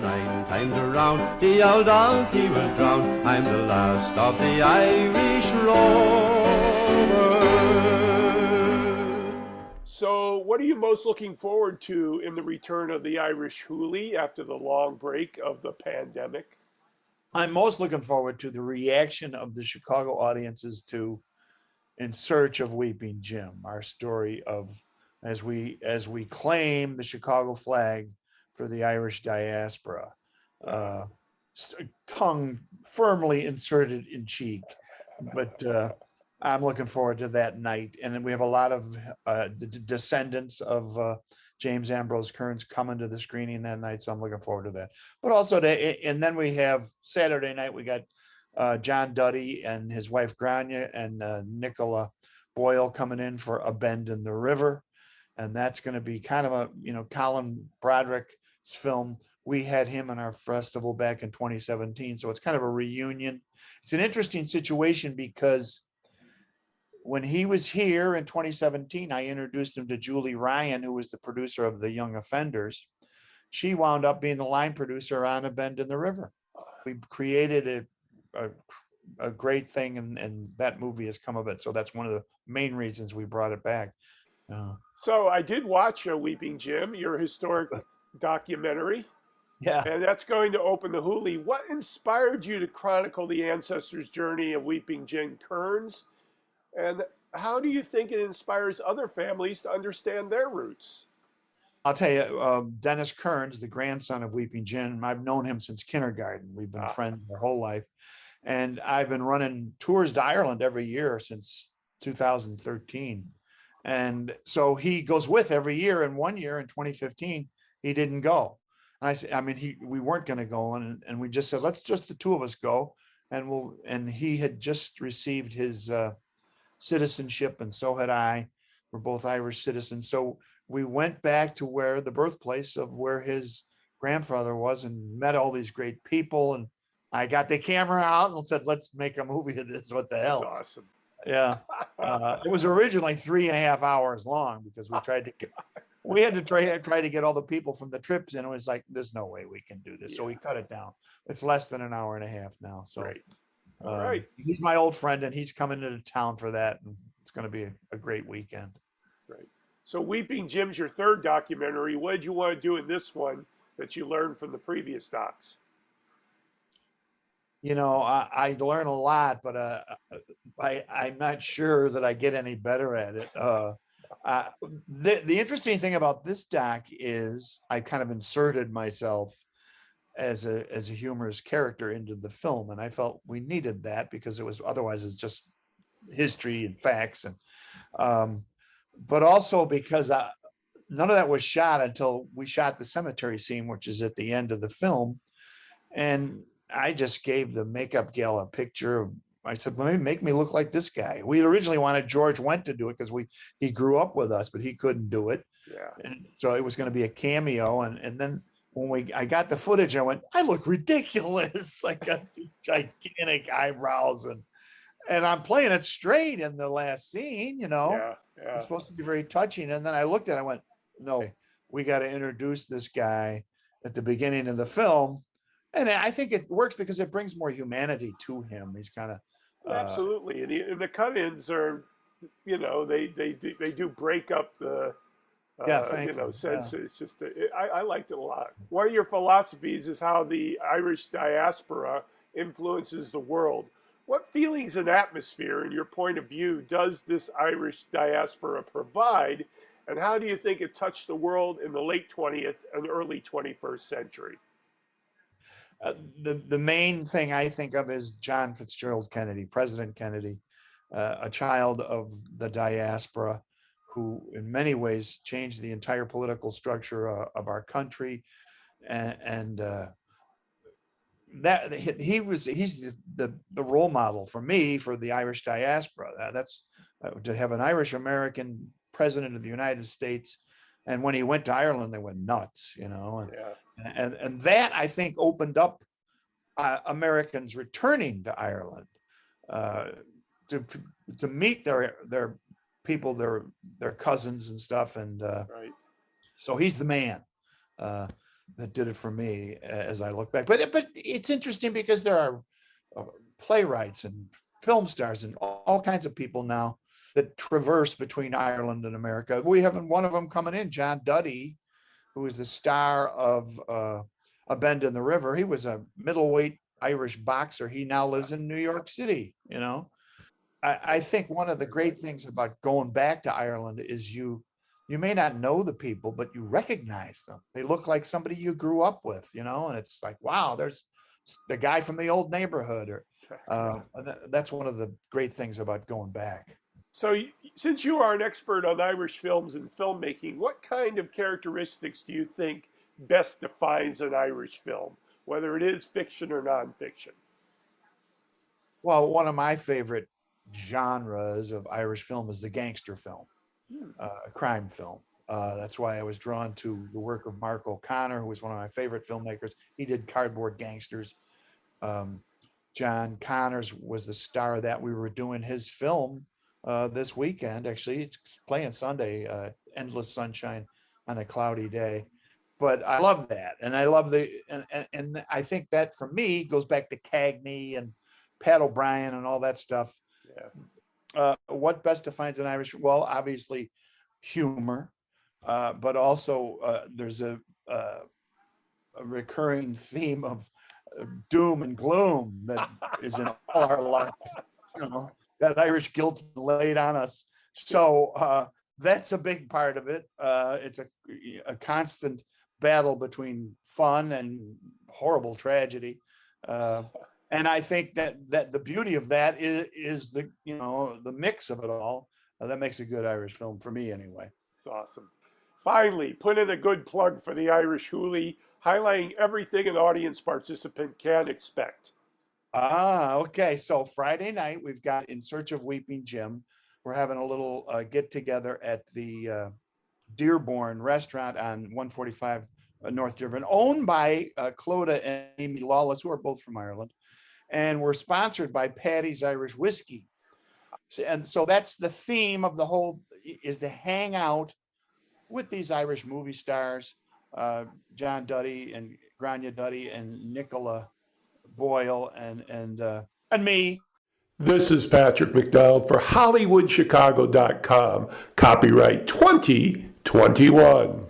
9 times around, the old donkey will drown. I'm the last of the Irish rovers. So what are you most looking forward to in the return of the Irish Hooley after the long break of the pandemic? I'm most looking forward to the reaction of the Chicago audiences to In Search of Weeping Jim, our story of as we claim the Chicago flag for the Irish diaspora, tongue firmly inserted in cheek. But I'm looking forward to that night. And then we have a lot of the descendants of James Ambrose Kearns coming to the screening that night. So I'm looking forward to that. But also, and then we have Saturday night, we got John Duddy and his wife Grania and Nicola Boyle coming in for A Bend in the River. And that's going to be kind of a, Colin Broderick's film. We had him in our festival back in 2017. So it's kind of a reunion. It's an interesting situation because when he was here in 2017, I introduced him to Julie Ryan, who was the producer of The Young Offenders. She wound up being the line producer on A Bend in the River. We created a great thing, and that movie has come of it. So that's one of the main reasons we brought it back. So I did watch Weeping Jim, your historic documentary. Yeah. And that's going to open the Hooley. What inspired you to chronicle the ancestors' journey of Weeping Jim Kearns? And how do you think it inspires other families to understand their roots? I'll tell you, Dennis Kearns, the grandson of Weeping Jim, I've known him since kindergarten. We've been friends our whole life. And I've been running tours to Ireland every year since 2013. And so he goes with every year. And one year in 2015, he didn't go. And I said, we weren't going to go. And we just said, let's just the two of us go. And he had just received his citizenship, and so had I. We're both Irish citizens. So we went back to where the birthplace of where his grandfather was and met all these great people. And I got the camera out and said, let's make a movie of this. What the hell? That's awesome. Yeah. It was originally 3.5 hours long because we had to try to get all the people from the trips in. It was like, there's no way we can do this. Yeah. So we cut it down. It's less than an hour and a half now. So right. All right. He's my old friend and he's coming into town for that. And it's going to be a great weekend. Right. So Weeping Jim's your third documentary. What did you want to do in this one that you learned from the previous docs? I learn a lot, but I'm not sure that I get any better at it. The interesting thing about this doc is I kind of inserted myself as a humorous character into the film, and I felt we needed that because otherwise it's just history and facts, and but also because none of that was shot until we shot the cemetery scene, which is at the end of the film, and I just gave the makeup gal a picture of. I said, well, maybe make me look like this guy. We originally wanted George Wendt to do it because he grew up with us, but he couldn't do it. Yeah. And so it was going to be a cameo. And then when I got the footage, I went, I look ridiculous. I got gigantic eyebrows and I'm playing it straight in the last scene, Yeah. It's supposed to be very touching. And then I looked at it, I went, no, we got to introduce this guy at the beginning of the film. And I think it works because it brings more humanity to him. He's kind of absolutely, and the cut-ins are, they do break up the sense. Yeah. It's just I liked it a lot. One of your philosophies is how the Irish diaspora influences the world. What feelings and atmosphere, in your point of view, does this Irish diaspora provide, and how do you think it touched the world in the late 20th and early 21st century? The main thing I think of is John Fitzgerald Kennedy, President Kennedy, a child of the diaspora who in many ways changed the entire political structure of our country. And that he's the role model for me for the Irish diaspora. That's to have an Irish-American president of the United States. And when he went to Ireland, they went nuts, and that I think opened up Americans returning to Ireland to meet their people, their cousins and stuff. And right. So he's the man. that did it for me as I look back. But it's interesting because there are playwrights and film stars and all kinds of people now that traverse between Ireland and America. We have one of them coming in, John Duddy, who is the star of A Bend in the River. He was a middleweight Irish boxer. He now lives in New York City. I think one of the great things about going back to Ireland is you may not know the people, but you recognize them. They look like somebody you grew up with, and it's like, wow, there's the guy from the old neighborhood. Or that's one of the great things about going back. So since you are an expert on Irish films and filmmaking, what kind of characteristics do you think best defines an Irish film, whether it is fiction or nonfiction? Well, one of my favorite genres of Irish film is the gangster film, a crime film. That's why I was drawn to the work of Mark O'Connor, who was one of my favorite filmmakers. He did Cardboard Gangsters. John Connors was the star of that. We were doing his film this weekend. Actually, it's playing Sunday, Endless Sunshine on a Cloudy Day. But I love that. And I love and I think that for me goes back to Cagney and Pat O'Brien and all that stuff. Yeah. What best defines an Irish? Well, obviously humor, but also there's a recurring theme of doom and gloom that is in all our lives. That Irish guilt laid on us. So that's a big part of it. It's a constant battle between fun and horrible tragedy. And I think that the beauty of that is the mix of it all. That makes a good Irish film for me anyway. It's awesome. Finally, put in a good plug for the Irish Hooley, highlighting everything an audience participant can expect. Okay. So Friday night, we've got In Search of Weeping Jim. We're having a little get together at the Dearborn restaurant on 145 North Dearborn, owned by Clodagh and Amy Lawless, who are both from Ireland. And we're sponsored by Paddy's Irish Whiskey. And so that's the theme of the whole, is to hang out with these Irish movie stars, John Duddy and Grania Duddy and Nicola Boyle and me. This is Patrick McDonald for HollywoodChicago.com. Copyright 2021.